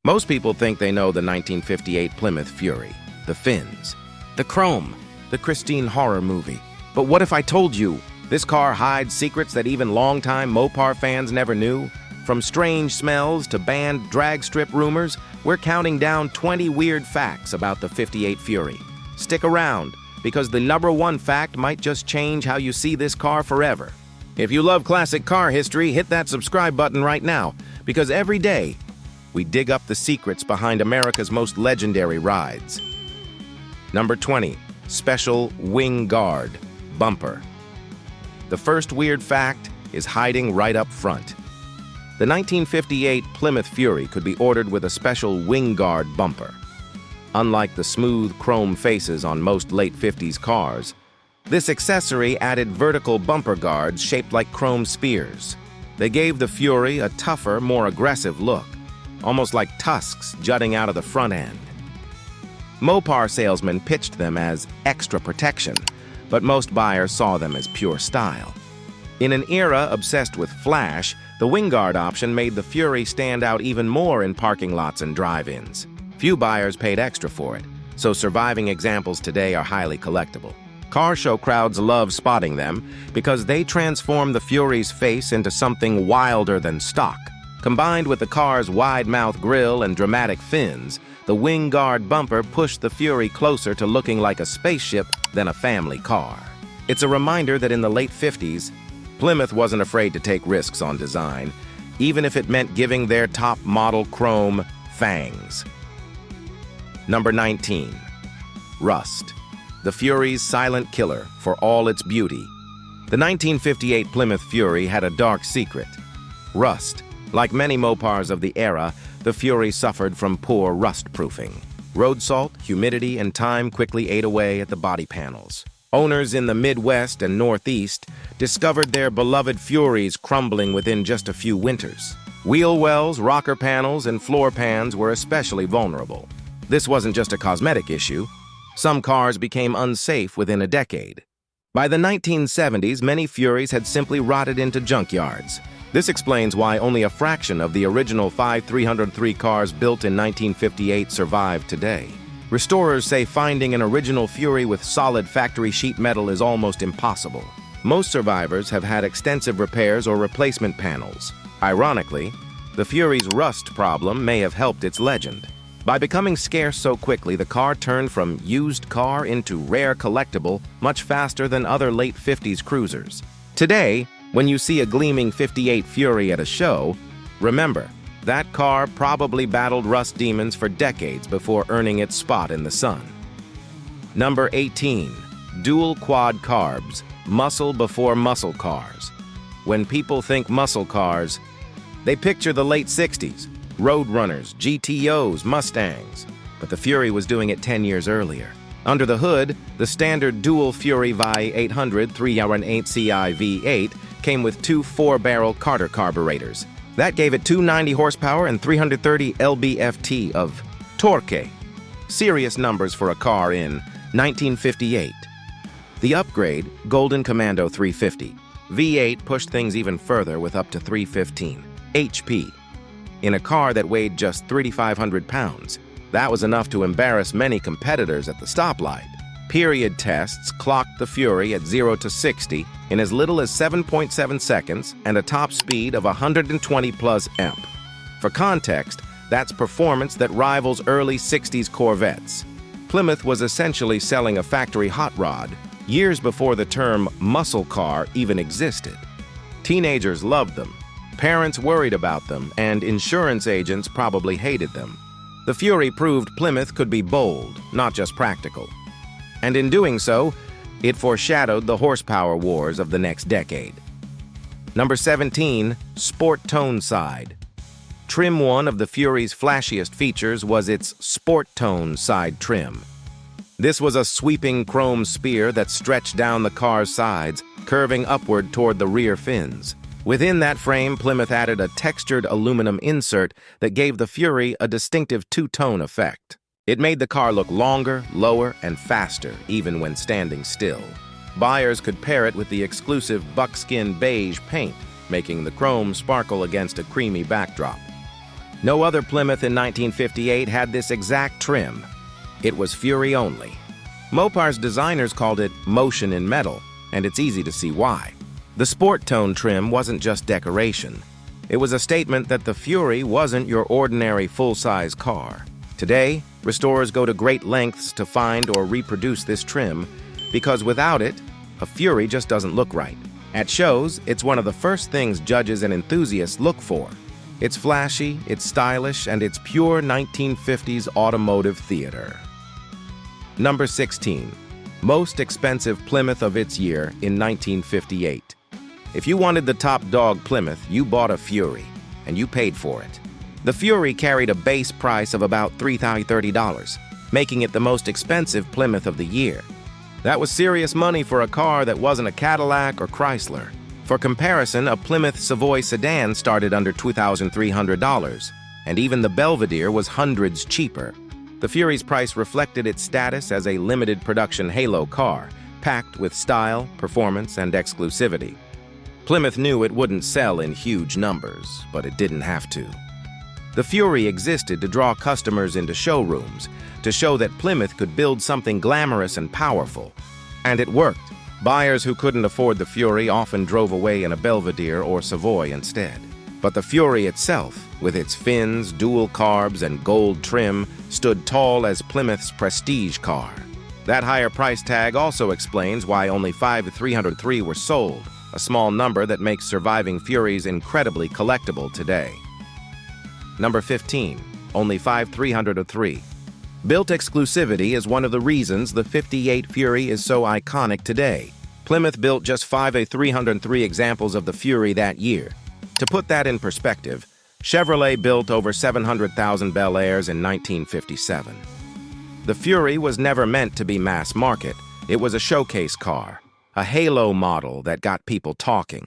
Most people think they know the 1958 Plymouth Fury, the fins, the chrome, the Christine horror movie. But what if I told you this car hides secrets that even longtime Mopar fans never knew? From strange smells to banned Dragstrip rumors, we're counting down 20 weird facts about the '58 Fury. Stick around, because the #1 fact might just change how you see this car forever. If you love classic car history, hit that subscribe button right now, because every day, we dig up the secrets behind America's most legendary rides. Number 20, special wing guard, bumper. The first weird fact is hiding right up front. The 1958 Plymouth Fury could be ordered with a special wing guard bumper. Unlike the smooth chrome faces on most late '50s cars, this accessory added vertical bumper guards shaped like chrome spears. They gave the Fury a tougher, more aggressive look, almost like tusks jutting out of the front end. Mopar salesmen pitched them as extra protection, but most buyers saw them as pure style. In an era obsessed with flash, the wing guard option made the Fury stand out even more in parking lots and drive-ins. Few buyers paid extra for it, so surviving examples today are highly collectible. Car show crowds love spotting them because they transform the Fury's face into something wilder than stock. Combined with the car's wide-mouth grille and dramatic fins, the wing guard bumper pushed the Fury closer to looking like a spaceship than a family car. It's a reminder that in the late '50s, Plymouth wasn't afraid to take risks on design, even if it meant giving their top model chrome fangs. Number 19, rust. The Fury's silent killer for all its beauty. The 1958 Plymouth Fury had a dark secret: rust. Like many Mopars of the era, the Fury suffered from poor rust proofing. Road salt, humidity, and time quickly ate away at the body panels. Owners in the Midwest and Northeast discovered their beloved Furies crumbling within just a few winters. Wheel wells, rocker panels, and floor pans were especially vulnerable. This wasn't just a cosmetic issue. Some cars became unsafe within a decade. By the 1970s, many Furies had simply rotted into junkyards. This explains why only a fraction of the original 5303 cars built in 1958 survive today. Restorers say finding an original Fury with solid factory sheet metal is almost impossible. Most survivors have had extensive repairs or replacement panels. Ironically, the Fury's rust problem may have helped its legend. By becoming scarce so quickly, the car turned from used car into rare collectible much faster than other late '50s cruisers. Today, when you see a gleaming '58 Fury at a show, remember, that car probably battled rust demons for decades before earning its spot in the sun. Number 18, dual quad carbs, muscle before muscle cars. When people think muscle cars, they picture the late '60s, Roadrunners, GTOs, Mustangs. But the Fury was doing it 10 years earlier. Under the hood, the standard dual Fury VI-800 3.8 CI V8 came with two 4-barrel Carter carburetors. That gave it 290 horsepower and 330 lb-ft of torque. Serious numbers for a car in 1958. The upgrade, Golden Commando 350. V8 pushed things even further with up to 315 HP. In a car that weighed just 3,500 pounds, that was enough to embarrass many competitors at the stoplight. Period tests clocked the Fury at 0 to 60 in as little as 7.7 seconds and a top speed of 120 plus emp. For context, that's performance that rivals early '60s Corvettes. Plymouth was essentially selling a factory hot rod years before the term muscle car even existed. Teenagers loved them, parents worried about them, and insurance agents probably hated them. The Fury proved Plymouth could be bold, not just practical. And in doing so, it foreshadowed the horsepower wars of the next decade. Number 17, Sport Tone Side. Trim one of the Fury's flashiest features was its Sport Tone side trim. This was a sweeping chrome spear that stretched down the car's sides, curving upward toward the rear fins. Within that frame, Plymouth added a textured aluminum insert that gave the Fury a distinctive two-tone effect. It made the car look longer, lower, and faster, even when standing still. Buyers could pair it with the exclusive Buckskin beige paint, making the chrome sparkle against a creamy backdrop. No other Plymouth in 1958 had this exact trim. It was Fury only. Mopar's designers called it motion in metal, and it's easy to see why. The sport tone trim wasn't just decoration. It was a statement that the Fury wasn't your ordinary full-size car. Today, restorers go to great lengths to find or reproduce this trim because without it, a Fury just doesn't look right. At shows, it's one of the first things judges and enthusiasts look for. It's flashy, it's stylish, and it's pure 1950s automotive theater. Number 16. Most expensive Plymouth of its year in 1958. If you wanted the top dog Plymouth, you bought a Fury, and you paid for it. The Fury carried a base price of about $330, making it the most expensive Plymouth of the year. That was serious money for a car that wasn't a Cadillac or Chrysler. For comparison, a Plymouth Savoy sedan started under $2,300, and even the Belvedere was hundreds cheaper. The Fury's price reflected its status as a limited production halo car, packed with style, performance, and exclusivity. Plymouth knew it wouldn't sell in huge numbers, but it didn't have to. The Fury existed to draw customers into showrooms, to show that Plymouth could build something glamorous and powerful. And it worked. Buyers who couldn't afford the Fury often drove away in a Belvedere or Savoy instead. But the Fury itself, with its fins, dual carbs, and gold trim, stood tall as Plymouth's prestige car. That higher price tag also explains why only 5,303 were sold, a small number that makes surviving Furies incredibly collectible today. Number 15. Only 5,303. Built exclusivity is one of the reasons the 58 Fury is so iconic today. Plymouth built just 5,303 examples of the Fury that year. To put that in perspective, Chevrolet built over 700,000 Bel Airs in 1957. The Fury was never meant to be mass market. It was a showcase car, a halo model that got people talking.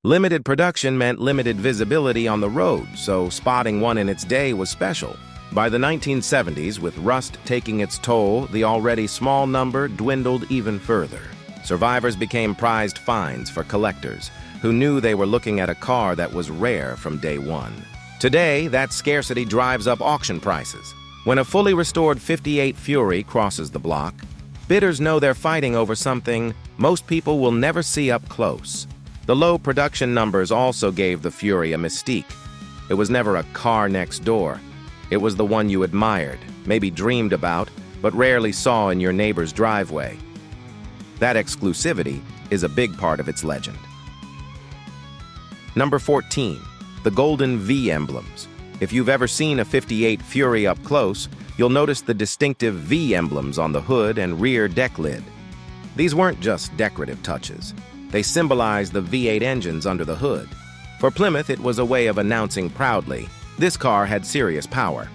Limited production meant limited visibility on the road, so spotting one in its day was special. By the 1970s, with rust taking its toll, the already small number dwindled even further. Survivors became prized finds for collectors, who knew they were looking at a car that was rare from day one. Today, that scarcity drives up auction prices. When a fully restored 58 Fury crosses the block, bidders know they're fighting over something most people will never see up close. The low production numbers also gave the Fury a mystique. It was never a car next door. It was the one you admired, maybe dreamed about, but rarely saw in your neighbor's driveway. That exclusivity is a big part of its legend. Number 14. The golden V emblems. If you've ever seen a 58 Fury up close, you'll notice the distinctive V emblems on the hood and rear deck lid. These weren't just decorative touches. They symbolized the V8 engines under the hood. For Plymouth, it was a way of announcing proudly, this car had serious power.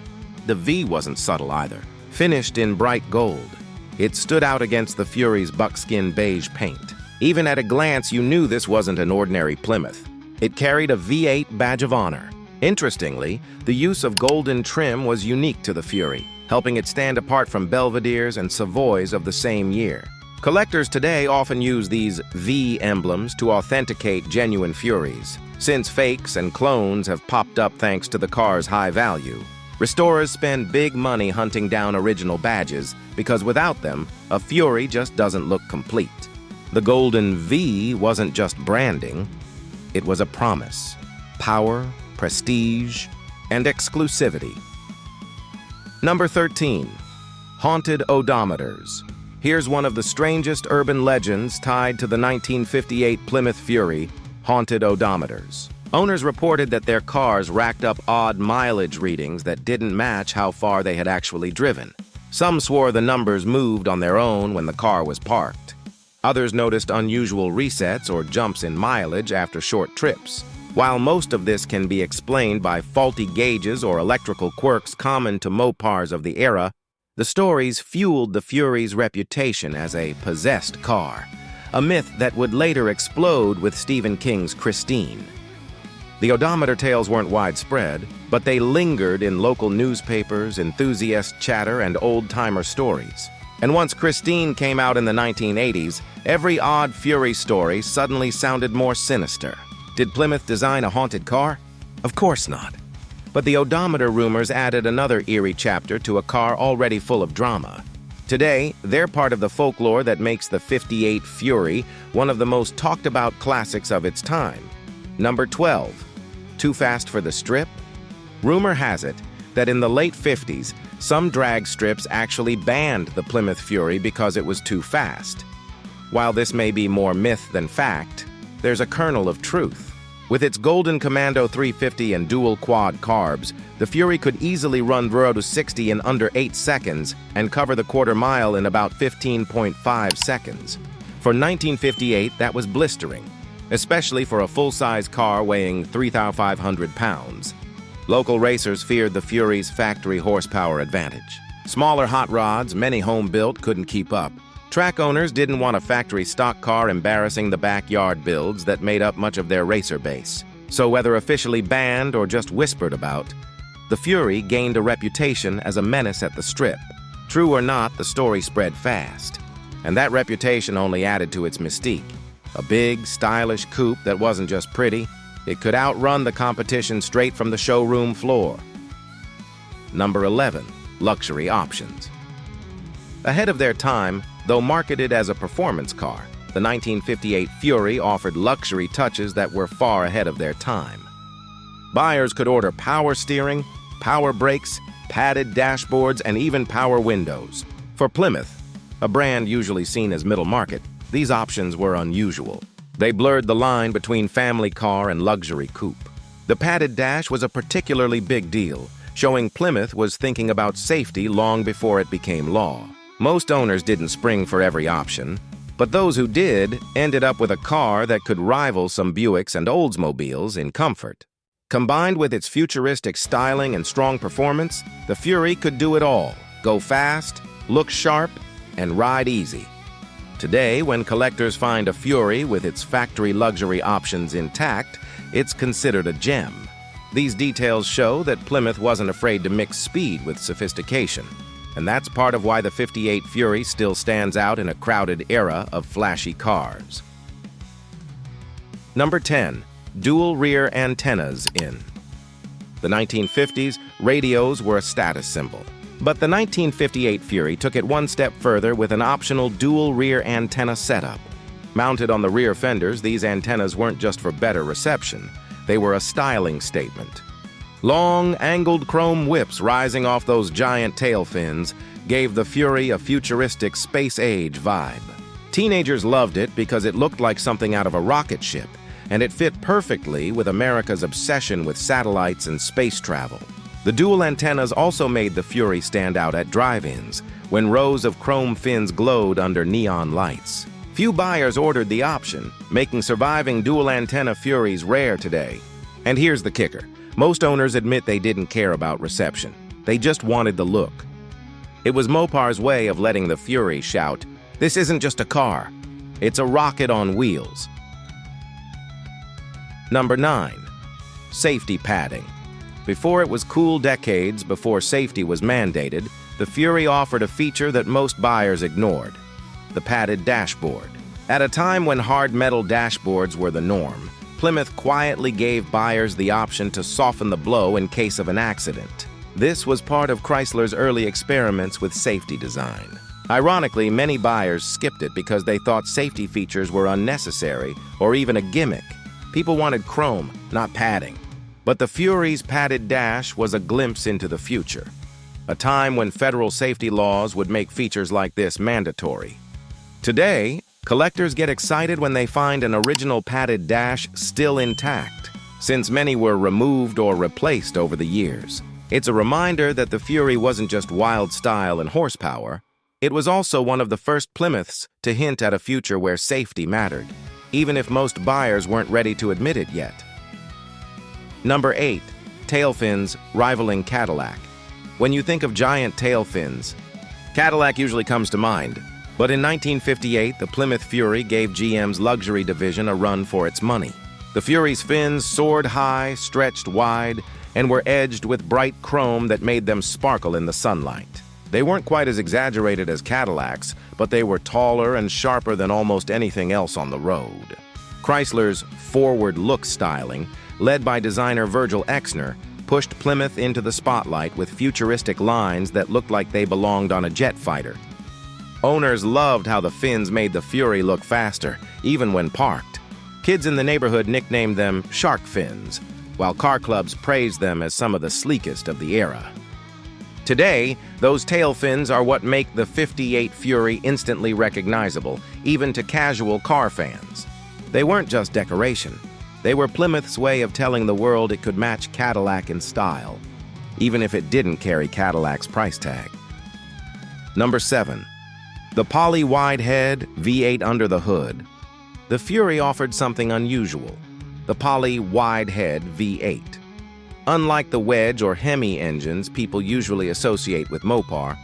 The V wasn't subtle either. Finished in bright gold, it stood out against the Fury's buckskin beige paint. Even at a glance, you knew this wasn't an ordinary Plymouth. It carried a V8 badge of honor. Interestingly, the use of golden trim was unique to the Fury, helping it stand apart from Belvederes and Savoys of the same year. Collectors today often use these V emblems to authenticate genuine Furies, since fakes and clones have popped up thanks to the car's high value. Restorers spend big money hunting down original badges because without them, a Fury just doesn't look complete. The golden V wasn't just branding, it was a promise. Power, prestige, and exclusivity. Number 13. Haunted odometers. Here's one of the strangest urban legends tied to the 1958 Plymouth Fury, haunted odometers. Owners reported that their cars racked up odd mileage readings that didn't match how far they had actually driven. Some swore the numbers moved on their own when the car was parked. Others noticed unusual resets or jumps in mileage after short trips. While most of this can be explained by faulty gauges or electrical quirks common to Mopars of the era, the stories fueled the Fury's reputation as a possessed car, a myth that would later explode with Stephen King's Christine. The odometer tales weren't widespread, but they lingered in local newspapers, enthusiast chatter, and old-timer stories. And once Christine came out in the 1980s, every odd Fury story suddenly sounded more sinister. Did Plymouth design a haunted car? Of course not. But the odometer rumors added another eerie chapter to a car already full of drama. Today, they're part of the folklore that makes the '58 Fury one of the most talked about classics of its time. Number 12. Too fast for the strip? Rumor has it that in the late '50s, some drag strips actually banned the Plymouth Fury because it was too fast. While this may be more myth than fact, there's a kernel of truth. With its Golden Commando 350 and dual quad carbs, the Fury could easily run 0 to 60 in under 8 seconds and cover the quarter mile in about 15.5 seconds. For 1958, that was blistering, especially for a full-size car weighing 3,500 pounds. Local racers feared the Fury's factory horsepower advantage. Smaller hot rods, many home-built, couldn't keep up. Track owners didn't want a factory stock car embarrassing the backyard builds that made up much of their racer base. So whether officially banned or just whispered about, the Fury gained a reputation as a menace at the strip. True or not, the story spread fast. And that reputation only added to its mystique. A big, stylish coupe that wasn't just pretty, it could outrun the competition straight from the showroom floor. Number 11. Luxury options. Ahead of their time, though marketed as a performance car, the 1958 Fury offered luxury touches that were far ahead of their time. Buyers could order power steering, power brakes, padded dashboards, and even power windows. For Plymouth, a brand usually seen as middle market, these options were unusual. They blurred the line between family car and luxury coupe. The padded dash was a particularly big deal, showing Plymouth was thinking about safety long before it became law. Most owners didn't spring for every option, but those who did ended up with a car that could rival some Buicks and Oldsmobiles in comfort. Combined with its futuristic styling and strong performance, the Fury could do it all: go fast, look sharp, and ride easy. Today, when collectors find a Fury with its factory luxury options intact, it's considered a gem. These details show that Plymouth wasn't afraid to mix speed with sophistication. And that's part of why the '58 Fury still stands out in a crowded era of flashy cars. Number 10. Dual rear antennas in. The 1950s, radios were a status symbol. But the 1958 Fury took it one step further with an optional dual rear antenna setup. Mounted on the rear fenders, these antennas weren't just for better reception. They were a styling statement. Long, angled chrome whips rising off those giant tail fins gave the Fury a futuristic space-age vibe. Teenagers loved it because it looked like something out of a rocket ship, and it fit perfectly with America's obsession with satellites and space travel. The dual antennas also made the Fury stand out at drive-ins, when rows of chrome fins glowed under neon lights. Few buyers ordered the option, making surviving dual antenna Furies rare today. And here's the kicker. Most owners admit they didn't care about reception. They just wanted the look. It was Mopar's way of letting the Fury shout, "This isn't just a car. It's a rocket on wheels." Number 9. Safety padding. Before it was cool decades before safety was mandated, the Fury offered a feature that most buyers ignored: the padded dashboard. At a time when hard metal dashboards were the norm, Plymouth quietly gave buyers the option to soften the blow in case of an accident. This was part of Chrysler's early experiments with safety design. Ironically, many buyers skipped it because they thought safety features were unnecessary or even a gimmick. People wanted chrome, not padding. But the Fury's padded dash was a glimpse into the future, a time when federal safety laws would make features like this mandatory. Today, collectors get excited when they find an original padded dash still intact, since many were removed or replaced over the years. It's a reminder that the Fury wasn't just wild style and horsepower. It was also one of the first Plymouths to hint at a future where safety mattered, even if most buyers weren't ready to admit it yet. Number 8. Tail fins rivaling Cadillac. When you think of giant tail fins, Cadillac usually comes to mind. But in 1958, the Plymouth Fury gave GM's luxury division a run for its money. The Fury's fins soared high, stretched wide, and were edged with bright chrome that made them sparkle in the sunlight. They weren't quite as exaggerated as Cadillacs, but they were taller and sharper than almost anything else on the road. Chrysler's forward look styling, led by designer Virgil Exner, pushed Plymouth into the spotlight with futuristic lines that looked like they belonged on a jet fighter. Owners loved how the fins made the Fury look faster, even when parked. Kids in the neighborhood nicknamed them shark fins, while car clubs praised them as some of the sleekest of the era. Today, those tail fins are what make the '58 Fury instantly recognizable, even to casual car fans. They weren't just decoration. They were Plymouth's way of telling the world it could match Cadillac in style, even if it didn't carry Cadillac's price tag. Number 7. The Poly Wide Head V8 under the hood. The Fury offered something unusual, the Poly Wide Head V8. Unlike the wedge or Hemi engines people usually associate with Mopar,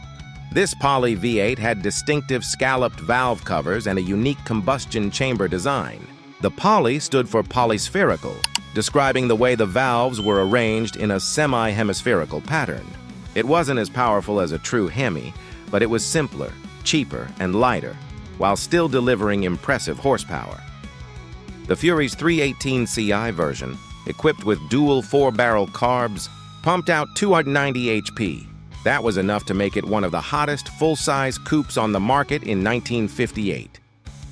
this Poly V8 had distinctive scalloped valve covers and a unique combustion chamber design. The Poly stood for polyspherical, describing the way the valves were arranged in a semi-hemispherical pattern. It wasn't as powerful as a true Hemi, but it was simpler, cheaper, and lighter, while still delivering impressive horsepower. The Fury's 318 Ci version, equipped with dual 4-barrel carbs, pumped out 290 HP. That was enough to make it one of the hottest full-size coupes on the market in 1958.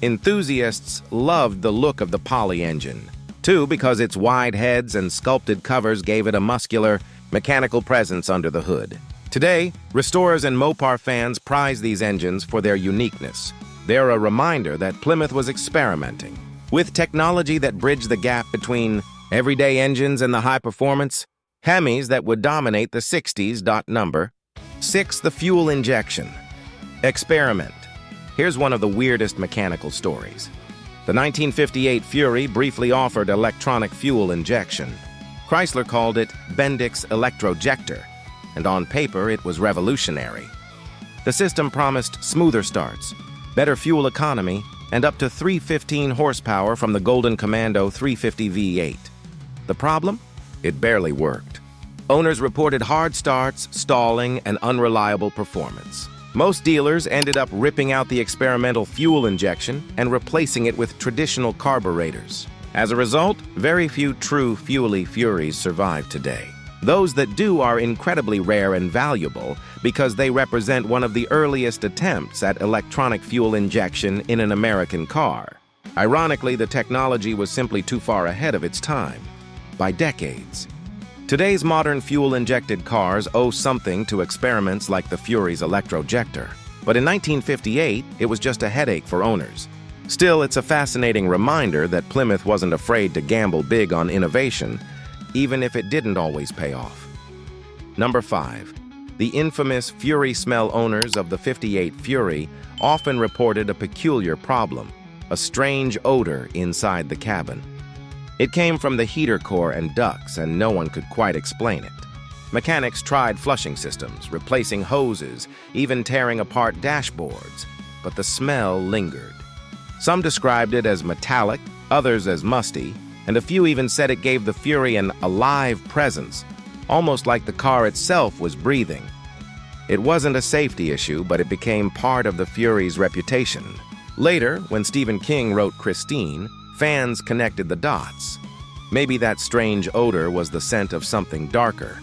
Enthusiasts loved the look of the Poly engine, too, because its wide heads and sculpted covers gave it a muscular, mechanical presence under the hood. Today, restorers and Mopar fans prize these engines for their uniqueness. They're a reminder that Plymouth was experimenting with technology that bridged the gap between everyday engines and the high performance Hemis that would dominate the 60s. Number 6. The fuel injection. Experiment. Here's one of the weirdest mechanical stories. The 1958 Fury briefly offered electronic fuel injection. Chrysler called it Bendix Electrojector, and on paper it was revolutionary. The system promised smoother starts, better fuel economy, and up to 315 horsepower from the Golden Commando 350 V8. The problem? It barely worked. Owners reported hard starts, stalling, and unreliable performance. Most dealers ended up ripping out the experimental fuel injection and replacing it with traditional carburetors. As a result, very few true fuel-y Furies survive today. Those that do are incredibly rare and valuable because they represent one of the earliest attempts at electronic fuel injection in an American car. Ironically, the technology was simply too far ahead of its time, by decades. Today's modern fuel-injected cars owe something to experiments like the Fury's Electrojector. But in 1958, it was just a headache for owners. Still, it's a fascinating reminder that Plymouth wasn't afraid to gamble big on innovation, even if it didn't always pay off. Number 5. The infamous Fury smell. Owners of the '58 Fury often reported a peculiar problem, a strange odor inside the cabin. It came from the heater core and ducts, and no one could quite explain it. Mechanics tried flushing systems, replacing hoses, even tearing apart dashboards, but the smell lingered. Some described it as metallic, others as musty, and a few even said it gave the Fury an alive presence, almost like the car itself was breathing. It wasn't a safety issue, but it became part of the Fury's reputation. Later, when Stephen King wrote Christine, fans connected the dots. Maybe that strange odor was the scent of something darker.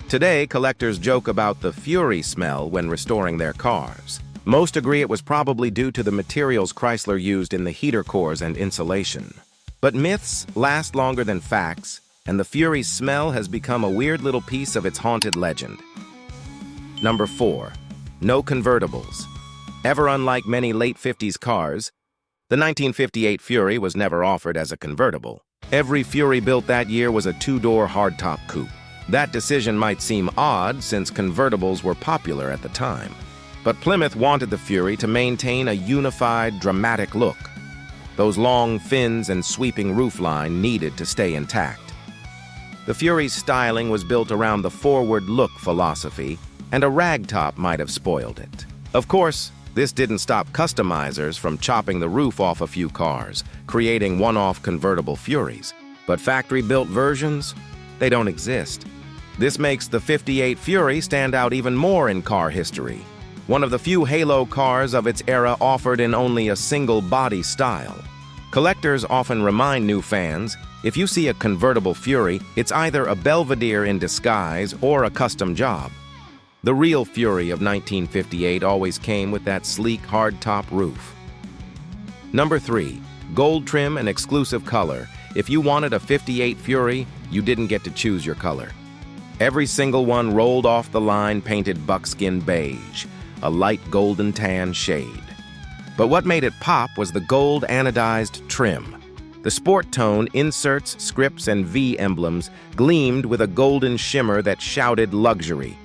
Today, collectors joke about the Fury smell when restoring their cars. Most agree it was probably due to the materials Chrysler used in the heater cores and insulation. But myths last longer than facts, and the Fury's smell has become a weird little piece of its haunted legend. Number 4. No convertibles. Ever unlike many late 50s cars, the 1958 Fury was never offered as a convertible. Every Fury built that year was a 2-door hardtop coupe. That decision might seem odd since convertibles were popular at the time. But Plymouth wanted the Fury to maintain a unified, dramatic look. Those long fins and sweeping roofline needed to stay intact. The Fury's styling was built around the forward look philosophy, and a ragtop might have spoiled it. Of course, this didn't stop customizers from chopping the roof off a few cars, creating one-off convertible Furies. But factory-built versions? They don't exist. This makes the '58 Fury stand out even more in car history. One of the few halo cars of its era offered in only a single body style. Collectors often remind new fans, If you see a convertible Fury, it's either a Belvedere in disguise or a custom job. The real Fury of 1958 always came with that sleek hardtop roof. Number 3. Gold trim and exclusive color. If you wanted a 58 Fury, you didn't get to choose your color. Every single one rolled off the line painted buckskin beige, a light golden tan shade. But what made it pop was the gold anodized trim. The sport tone inserts, scripts, and V emblems gleamed with a golden shimmer that shouted luxury.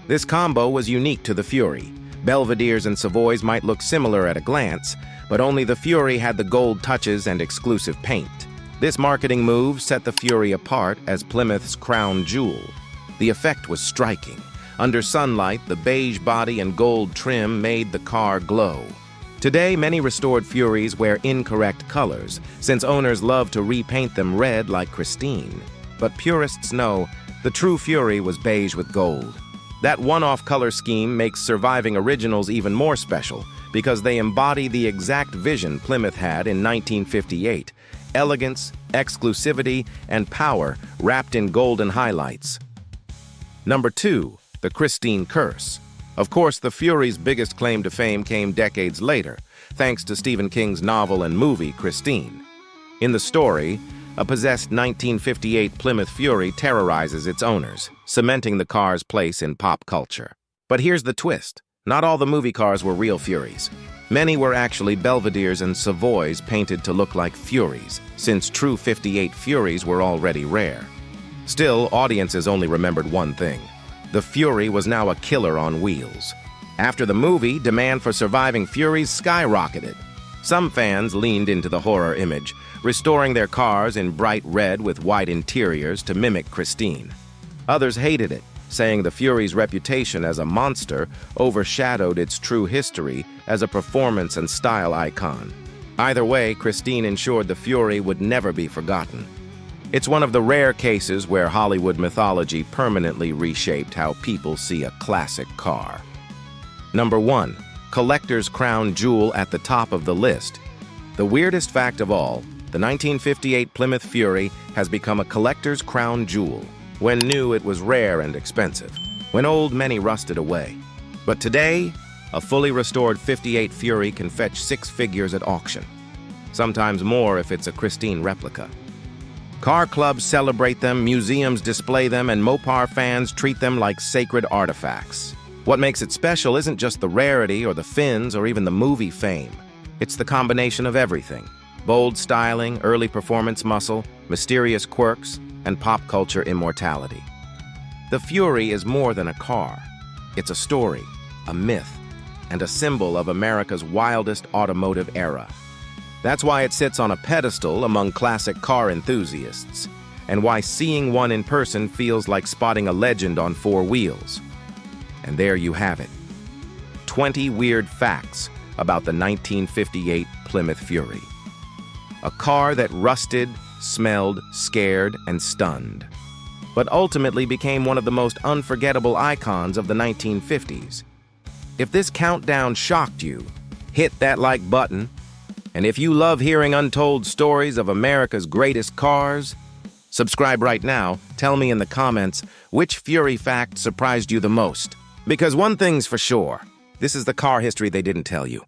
This combo was unique to the Fury. Belvederes and Savoys might look similar at a glance, but only the Fury had the gold touches and exclusive paint. This marketing move set the Fury apart as Plymouth's crown jewel. The effect was striking. Under sunlight, the beige body and gold trim made the car glow. Today, many restored Furies wear incorrect colors, since owners love to repaint them red like Christine. But purists know the true Fury was beige with gold. That one-off color scheme makes surviving originals even more special, because they embody the exact vision Plymouth had in 1958: elegance, exclusivity, and power wrapped in golden highlights. Number 2. The Christine Curse. Of course, the Fury's biggest claim to fame came decades later, thanks to Stephen King's novel and movie, Christine. In the story, a possessed 1958 Plymouth Fury terrorizes its owners, cementing the car's place in pop culture. But here's the twist. Not all the movie cars were real Furies. Many were actually Belvederes and Savoys painted to look like Furies, since true 58 Furies were already rare. Still, audiences only remembered one thing. The Fury was now a killer on wheels. After the movie, demand for surviving Furies skyrocketed. Some fans leaned into the horror image, restoring their cars in bright red with white interiors to mimic Christine. Others hated it, saying the Fury's reputation as a monster overshadowed its true history as a performance and style icon. Either way, Christine ensured the Fury would never be forgotten. It's one of the rare cases where Hollywood mythology permanently reshaped how people see a classic car. Number 1. Collector's crown jewel at the top of the list. The weirdest fact of all, the 1958 Plymouth Fury has become a collector's crown jewel. When new, it was rare and expensive. When old, many rusted away. But today, a fully restored 58 Fury can fetch 6 figures at auction. Sometimes more if it's a Christine replica. Car clubs celebrate them, museums display them, and Mopar fans treat them like sacred artifacts. What makes it special isn't just the rarity or the fins or even the movie fame. It's the combination of everything: bold styling, early performance muscle, mysterious quirks, and pop culture immortality. The Fury is more than a car. It's a story, a myth, and a symbol of America's wildest automotive era. That's why it sits on a pedestal among classic car enthusiasts, and why seeing one in person feels like spotting a legend on 4 wheels. And there you have it. 20 weird facts about the 1958 Plymouth Fury. A car that rusted, smelled, scared, and stunned, but ultimately became one of the most unforgettable icons of the 1950s. If this countdown shocked you, hit that like button. And if you love hearing untold stories of America's greatest cars, subscribe right now. Tell me in the comments which Fury fact surprised you the most. Because one thing's for sure, this is the car history they didn't tell you.